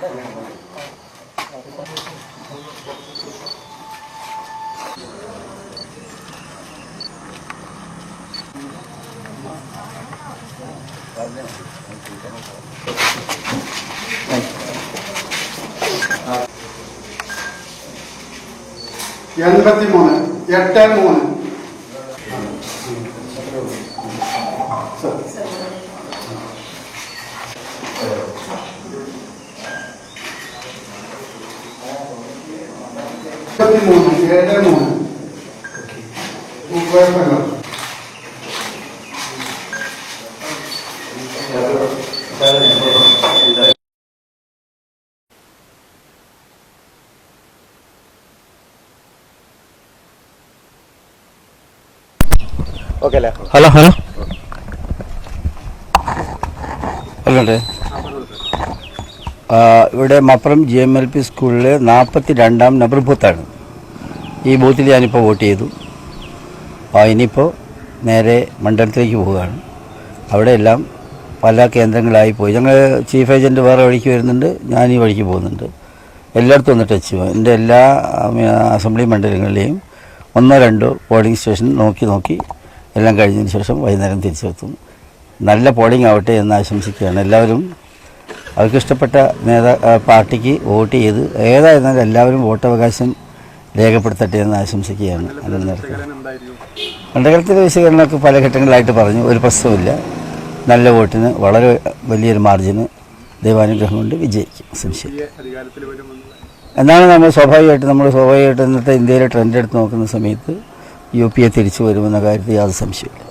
Hello hello അല്ലേ ഇവിടെ Mappuram GMLP സ്കൂളിൽ 42-ാം നമ്പർ ബൂത്താണ്. ഈ ബൂത്തിൽ ഞാനിപ്പോൾ വോട്ട് ചെയ്തു. ഇനിയിപ്പോൾ നേരെ മണ്ഡലത്തിലേക്ക് പോവുകയാണ്. അവിടെയെല്ലാം പല കേന്ദ്രങ്ങളായി പോയി. ഞങ്ങൾ ചീഫ് ഏജൻറ്റ് വേറെ വഴിക്ക് വരുന്നുണ്ട്, ഞാൻ ഈ വഴിക്ക് പോകുന്നുണ്ട്. എല്ലായിടത്തും ഒന്ന് ടച്ച് ചെയ്യും. എൻ്റെ എല്ലാ അസംബ്ലി മണ്ഡലങ്ങളിലെയും 1-2 പോളിംഗ് സ്റ്റേഷൻ നോക്കി എല്ലാം കഴിഞ്ഞതിന് ശേഷം വൈകുന്നേരം തിരിച്ചെത്തും. നല്ല പോളിംഗ് ആവട്ടെ എന്ന് ആശംസിക്കുകയാണ്. എല്ലാവരും അവർക്കിഷ്ടപ്പെട്ട പാർട്ടിക്ക് വോട്ട് ചെയ്ത് ഏതായിരുന്നാലും എല്ലാവരും വോട്ടവകാശം രേഖപ്പെടുത്തട്ടെ എന്ന് ആശംസിക്കുകയാണ്. മണ്ഡലത്തിലെ വിശകലനമൊക്കെ പല ഘട്ടങ്ങളിലായിട്ട് പറഞ്ഞു. ഒരു പ്രശ്നമില്ല. നല്ല വോട്ടിന് വളരെ വലിയൊരു മാർജിന് ദൈവാനുഗ്രഹം കൊണ്ട് വിജയിക്കും, സംശയം. എന്നാണ് നമ്മൾ സ്വാഭാവികമായിട്ട് ഇന്നത്തെ ഇന്ത്യയിലെ ട്രെൻഡ് എടുത്ത് നോക്കുന്ന സമയത്ത് UP തിരിച്ചു വരുമെന്ന കാര്യത്തിൽ യാതൊരു സംശയമില്ല.